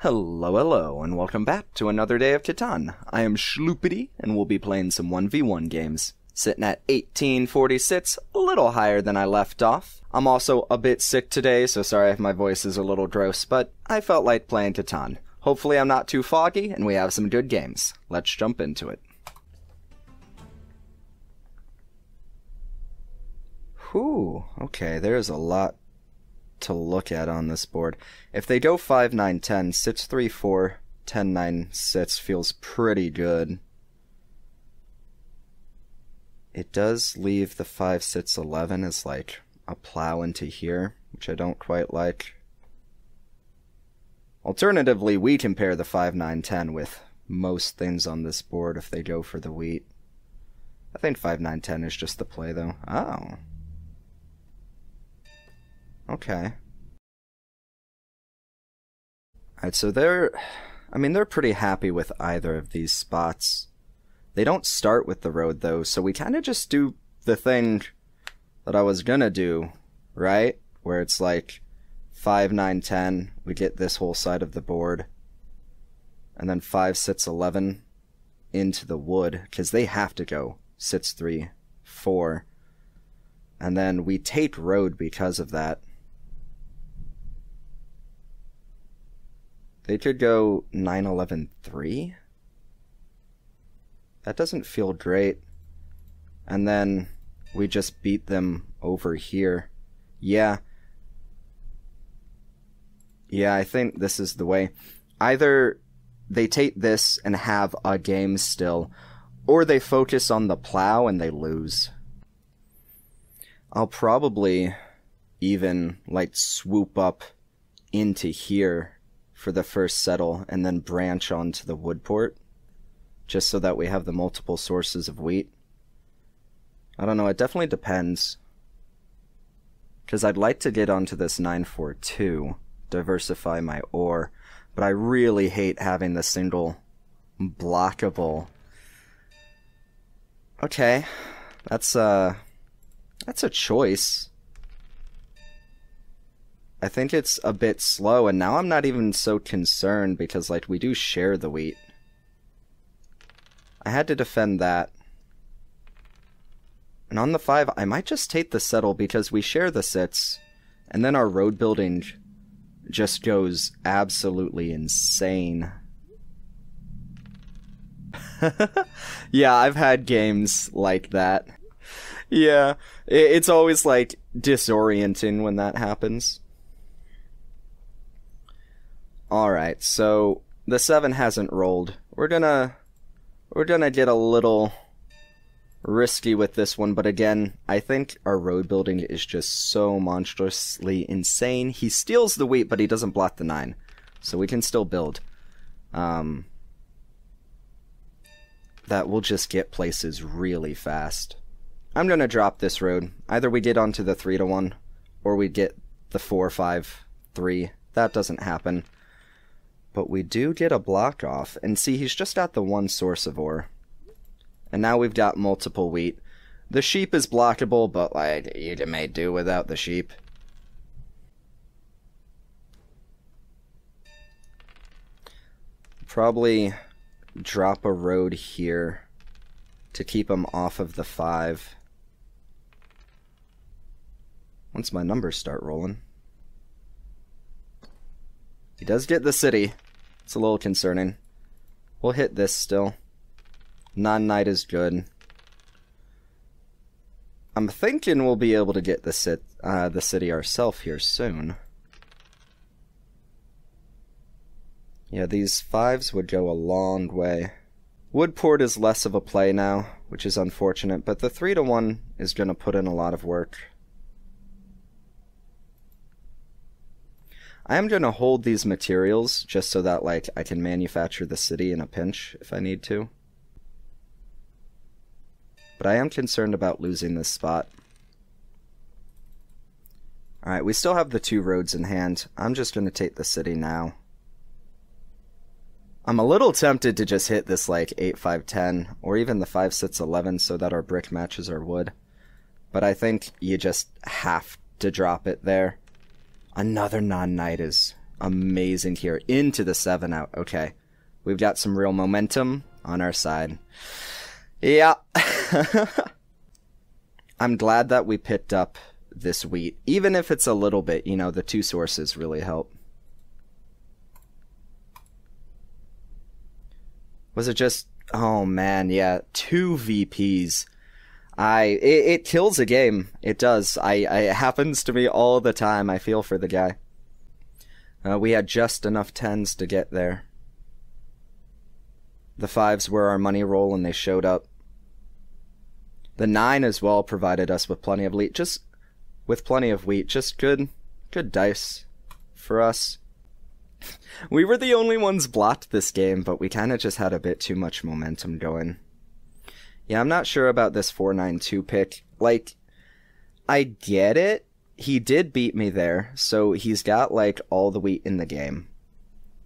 Hello, and welcome back to another day of Catan. I am Shloopity, and we'll be playing some 1v1 games. Sitting at 1846, a little higher than I left off. I'm also a bit sick today, so sorry if my voice is a little gross, but I felt like playing Catan. Hopefully I'm not too foggy, and we have some good games. Let's jump into it. Whew, okay, there's a lot to look at on this board. If they go 5-9-10, sits 3-4, 10-9 sits feels pretty good. It does leave the 5-6-11 as like a plow into here, which I don't quite like. Alternatively, we can pair the 5-9-10 with most things on this board if they go for the wheat. I think 5-9-10 is just the play though. Oh. Okay. Alright, so they're pretty happy with either of these spots. They don't start with the road, though, so we kind of just do the thing that I was gonna do, right? Where it's like 5-9-10, we get this whole side of the board, and then 5-6-11 into the wood, because they have to go 6-3-4, and then we take road because of that. They could go 9-11-3. That doesn't feel great. And then we just beat them over here. Yeah, I think this is the way. Either they take this and have a game still, or they focus on the plow and they lose. I'll probably even, like, swoop up into here for the first settle, and then branch onto the wood port, just so that we have the multiple sources of wheat. I don't know, it definitely depends. Because I'd like to get onto this 9-4-2, diversify my ore, but I really hate having the single blockable. Okay, that's a choice. I think it's a bit slow, and now I'm not even so concerned because, like, we do share the wheat. I had to defend that. And on the 5, I might just take the settle because we share the sits, and then our road building just goes absolutely insane. Yeah, I've had games like that. Yeah, it's always, like, disorienting when that happens. Alright, so the 7 hasn't rolled. We're gonna get a little risky with this one, but again, I think our road building is just so monstrously insane. He steals the wheat, but he doesn't block the 9, so we can still build. That will just get places really fast. I'm gonna drop this road. Either we get onto the 3-1, or we get the 4-5-3. That doesn't happen. But we do get a block off, and see, he's just got the one source of ore. And now we've got multiple wheat. The sheep is blockable, but, like, you may do without the sheep. Probably drop a road here to keep him off of the 5. Once my numbers start rolling. He does get the city. It's a little concerning. We'll hit this still. Non-knight is good. I'm thinking we'll be able to get the city ourselves here soon. Yeah, these 5s would go a long way. Woodport is less of a play now, which is unfortunate, but the 3-1 is going to put in a lot of work. I am going to hold these materials just so that, like, I can manufacture the city in a pinch if I need to. But I am concerned about losing this spot. Alright, we still have the 2 roads in hand. I'm just going to take the city now. I'm a little tempted to just hit this, like, 8-5-10, or even the 5-6-11 so that our brick matches our wood. But I think you just have to drop it there. Another non-knight is amazing here. Into the 7 out. Okay. We've got some real momentum on our side. Yeah. I'm glad that we picked up this wheat. Even if it's a little bit, you know, the 2 sources really help. Was it just... Oh, man, yeah. 2 VPs. It kills a game. It does. It happens to me all the time. I feel for the guy. We had just enough 10s to get there. The 5s were our money roll, and they showed up. The 9 as well provided us with plenty of wheat. Just good dice for us. We were the only ones blocked this game, but we kind of just had a bit too much momentum going. Yeah, I'm not sure about this 492 pick. Like, I get it. He did beat me there, so he's got, like, all the wheat in the game.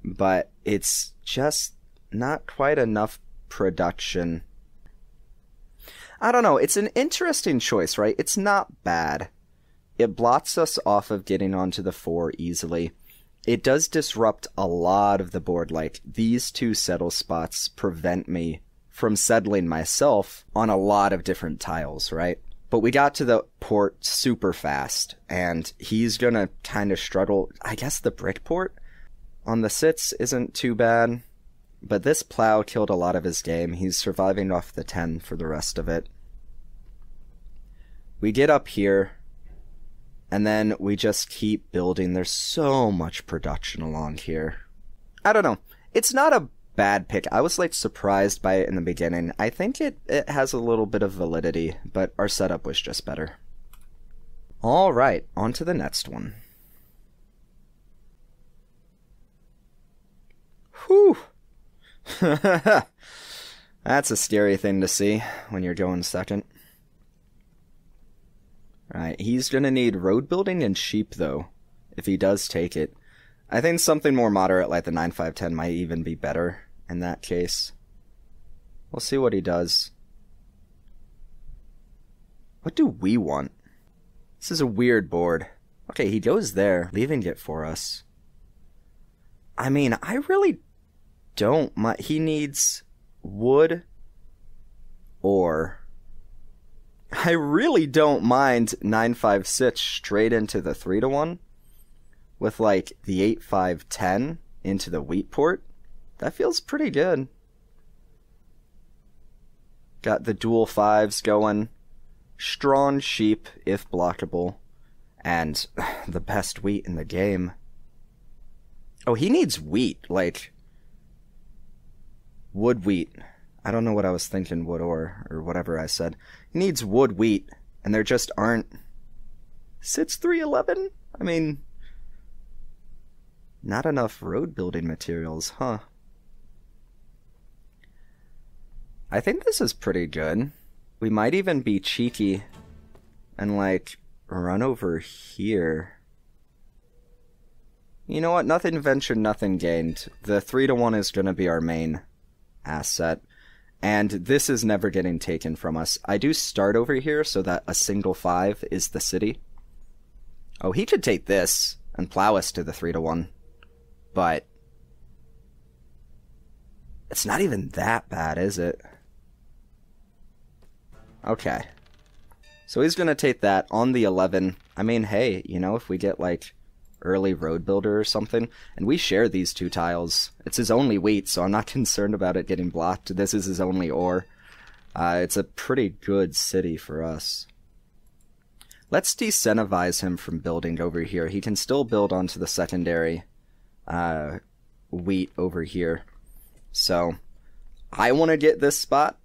But it's just not quite enough production. I don't know, it's an interesting choice, right? It's not bad. It blocks us off of getting onto the 4 easily. It does disrupt a lot of the board, like, these 2 settle spots prevent me from settling myself on a lot of different tiles, right? But we got to the port super fast, and he's gonna kind of struggle. I guess the brick port on the sits isn't too bad, but this plow killed a lot of his game. He's surviving off the 10 for the rest of it. We get up here, and then we just keep building. There's so much production along here. I don't know. It's not a bad pick. I was, like, surprised by it in the beginning. I think it has a little bit of validity, but our setup was just better. Alright, on to the next one. Whew! That's a scary thing to see when you're going second. Right, he's gonna need road building and sheep, though, if he does take it. I think something more moderate like the 9-5-10 might even be better in that case. We'll see what he does. What do we want? This is a weird board. Okay, he goes there, leaving it for us. I mean, I really don't mind. He needs wood or... I really don't mind 9-5-6 straight into the 3-1 with, like, the 8-5-10 into the wheat port. That feels pretty good. Got the dual 5s going. Strong sheep, if blockable. And the best wheat in the game. Oh, he needs wheat, like... wood wheat. I don't know what I was thinking, wood or whatever I said. He needs wood wheat, and there just aren't... Sits 311? I mean... not enough road building materials, huh? I think this is pretty good. We might even be cheeky and, like, run over here. You know what? Nothing ventured, nothing gained. The 3-1 is going to be our main asset. And this is never getting taken from us. I do start over here so that a single 5 is the city. Oh, he could take this and plow us to the 3-1. But it's not even that bad, is it? Okay. So he's going to take that on the 11. I mean, hey, you know, if we get, like, early road builder or something, and we share these 2 tiles. It's his only wheat, so I'm not concerned about it getting blocked. This is his only ore. It's a pretty good city for us. Let's disincentivize him from building over here. He can still build onto the secondary wheat over here. So, I want to get this spot.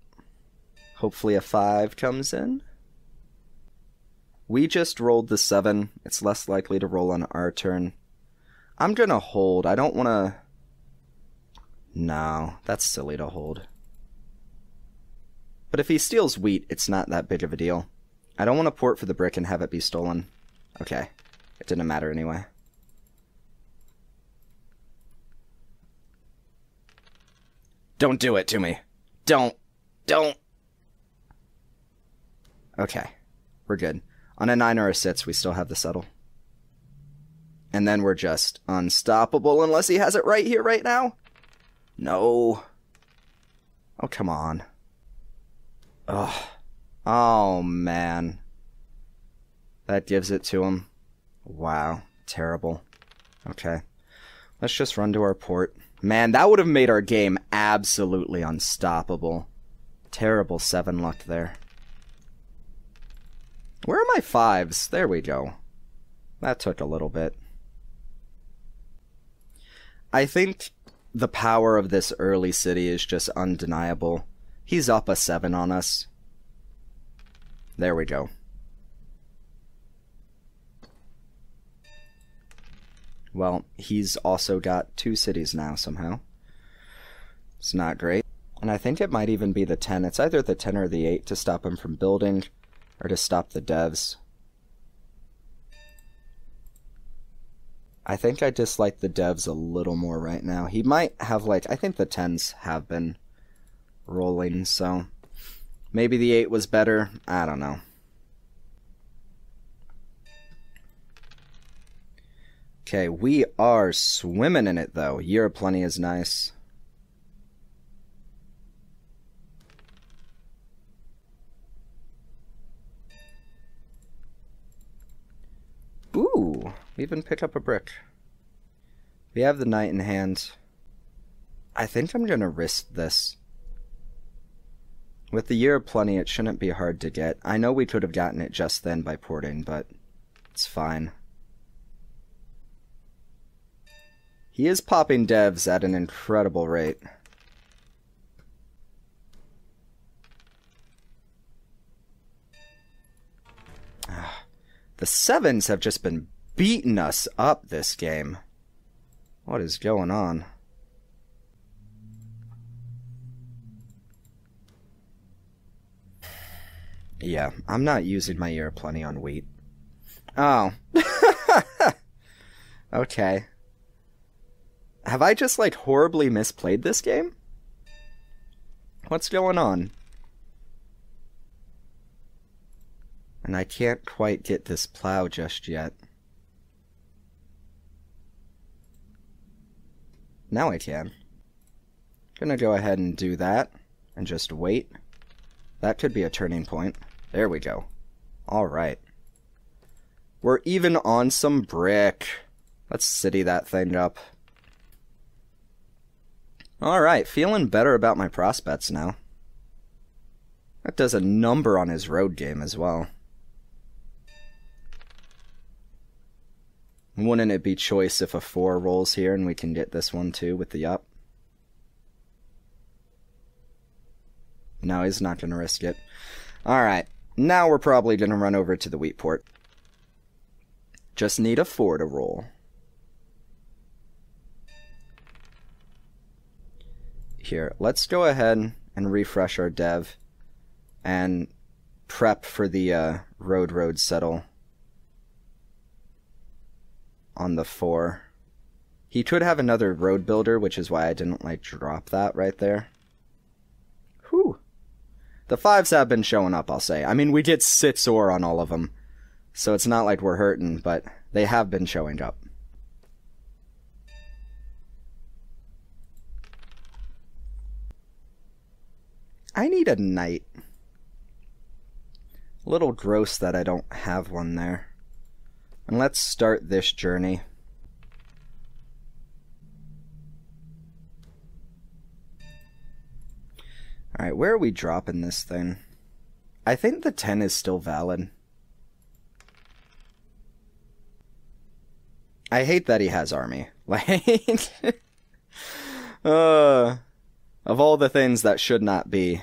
Hopefully a 5 comes in. We just rolled the 7. It's less likely to roll on our turn. I'm gonna hold. I don't want to... No, that's silly to hold. But if he steals wheat, it's not that big of a deal. I don't want to port for the brick and have it be stolen. Okay. It didn't matter anyway. Don't do it to me. Don't. Okay. We're good. On a 9 or a 6, we still have the settle. And then we're just unstoppable unless he has it right here, right now. No. Oh, come on. Ugh. Oh, man. That gives it to him. Wow. Terrible. Okay. Let's just run to our port. Man, that would have made our game absolutely unstoppable. Terrible 7 luck there. Where are my 5s? There we go. That took a little bit. I think the power of this early city is just undeniable. He's up a 7 on us. There we go. Well, he's also got 2 cities now somehow. It's not great. And I think it might even be the 10. It's either the 10 or the 8 to stop him from building, or to stop the devs. I think I dislike the devs a little more right now. He might have, like, I think the 10s have been rolling, so maybe the 8 was better. I don't know. Okay, we are swimming in it, though. Year of Plenty is nice. Ooh, we even pick up a brick. We have the knight in hand. I think I'm gonna risk this. With the Year of Plenty, it shouldn't be hard to get. I know we could have gotten it just then by porting, but it's fine. He is popping devs at an incredible rate. The 7s have just been beating us up this game. What is going on? Yeah, I'm not using my Year of Plenty on wheat. Oh. Okay. Have I just, like, horribly misplayed this game? What's going on? And I can't quite get this plow just yet. Now I can. Gonna go ahead and do that, and just wait. That could be a turning point. There we go. Alright. We're even on some brick. Let's city that thing up. Alright, feeling better about my prospects now. That does a number on his road game as well. Wouldn't it be choice if a 4 rolls here and we can get this one too with the up? No, he's not going to risk it. Alright, now we're probably going to run over to the wheat port. Just need a 4 to roll. Here, let's go ahead and refresh our dev and prep for the road settle on the 4. He could have another road builder, which is why I didn't like drop that right there. Whew. The 5s have been showing up, I'll say. I mean, we did 6 ore on all of them, so it's not like we're hurting, but they have been showing up. I need a knight. A little gross that I don't have one there. And let's start this journey. Alright, where are we dropping this thing? I think the 10 is still valid. I hate that he has army. Like, of all the things that should not be.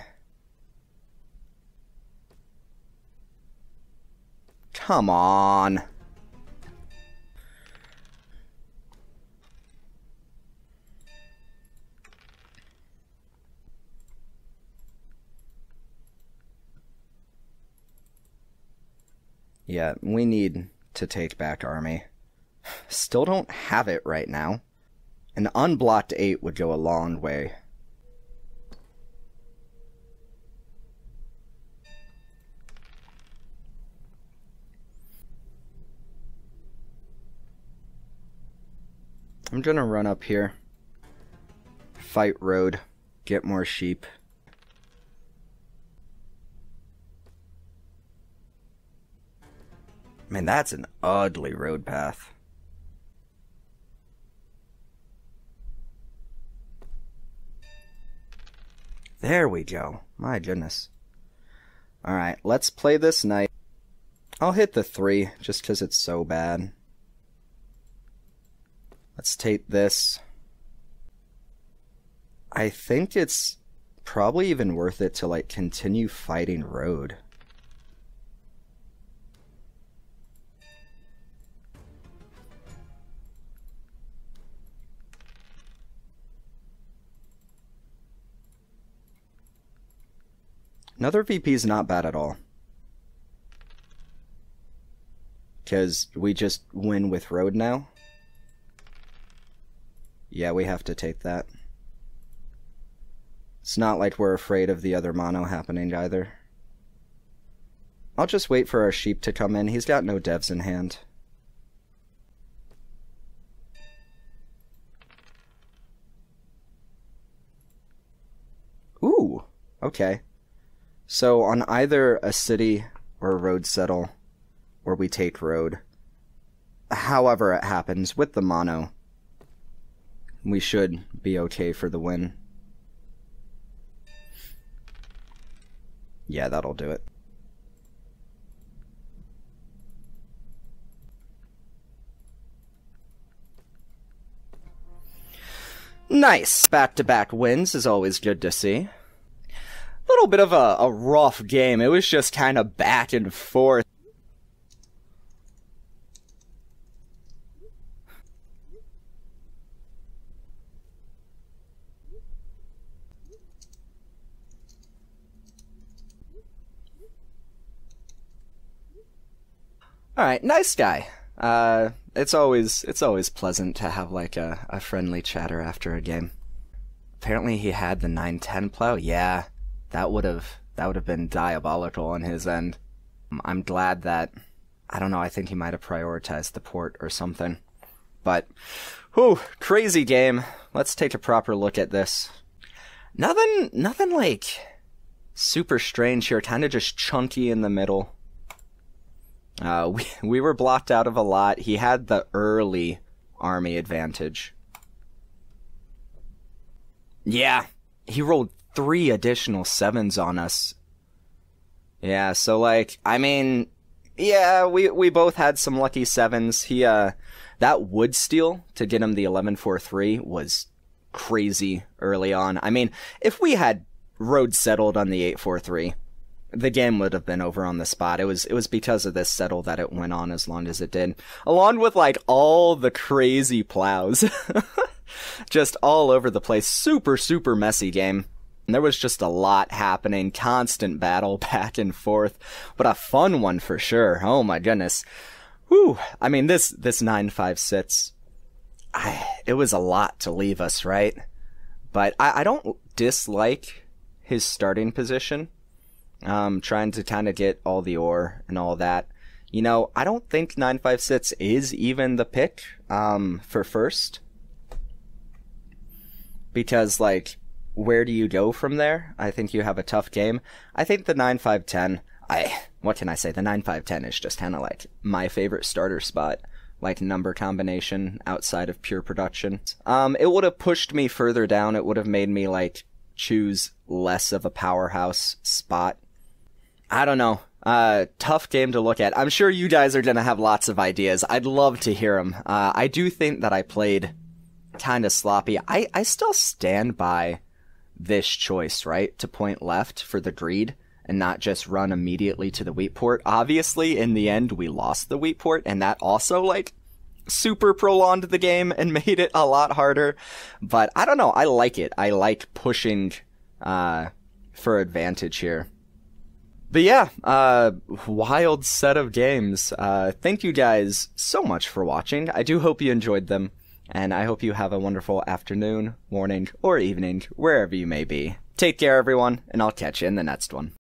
Come on. Yeah, we need to take back army. Still don't have it right now. An unblocked 8 would go a long way. I'm gonna run up here. Fight road. Get more sheep. Man, that's an ugly road path. There we go. My goodness. Alright, let's play this knight. I'll hit the 3, just because it's so bad. Let's take this. I think it's probably even worth it to, like, continue fighting road. Another VP is not bad at all. Because we just win with road now. Yeah, we have to take that. It's not like we're afraid of the other mono happening either. I'll just wait for our sheep to come in. He's got no devs in hand. Ooh, okay. So on either a city or a road settle, or we take road, however it happens, with the mono, we should be okay for the win. Yeah, that'll do it. Nice! Back-to-back wins is always good to see. Little bit of a rough game. It was just kind of back and forth. Alright, nice guy. It's always pleasant to have like a friendly chatter after a game. Apparently he had the 910 plow. Yeah. That would have been diabolical on his end. I'm glad that, I don't know, I think he might have prioritized the port or something. But, whew, crazy game. Let's take a proper look at this. Nothing like super strange here, kind of just chunky in the middle. We were blocked out of a lot. He had the early army advantage. Yeah, he rolled 3 additional 7s on us. Yeah, so like, I mean, yeah, we both had some lucky 7s. He, that wood steal to get him the 11-4-3 was crazy early on. I mean, if we had road settled on the 8-4-3, the game would have been over on the spot. It was because of this settle that it went on as long as it did. Along with like all the crazy plows. Just all over the place. Super, super messy game. There was just a lot happening, constant battle back and forth, but a fun one for sure. Oh my goodness. Whew. I mean, this 9-5 sits, it was a lot to leave us, right? But I don't dislike his starting position, trying to kind of get all the ore and all that. You know, I don't think 9-5 sits is even the pick for first, because like, where do you go from there? I think you have a tough game. I think the 9-5-10, what can I say? The 9-5-10 is just kind of like my favorite starter spot, like number combination outside of pure production. It would have pushed me further down. It would have made me like choose less of a powerhouse spot. I don't know. Tough game to look at. I'm sure you guys are going to have lots of ideas. I'd love to hear them. I do think that I played kind of sloppy. I still stand by this choice, right? To point left for the greed and not just run immediately to the wheat port. Obviously, in the end, we lost the wheat port, and that also, like, super prolonged the game and made it a lot harder. But I don't know. I like it. I like pushing for advantage here. But yeah, wild set of games. Thank you guys so much for watching. I do hope you enjoyed them. And I hope you have a wonderful afternoon, morning, or evening, wherever you may be. Take care, everyone, and I'll catch you in the next one.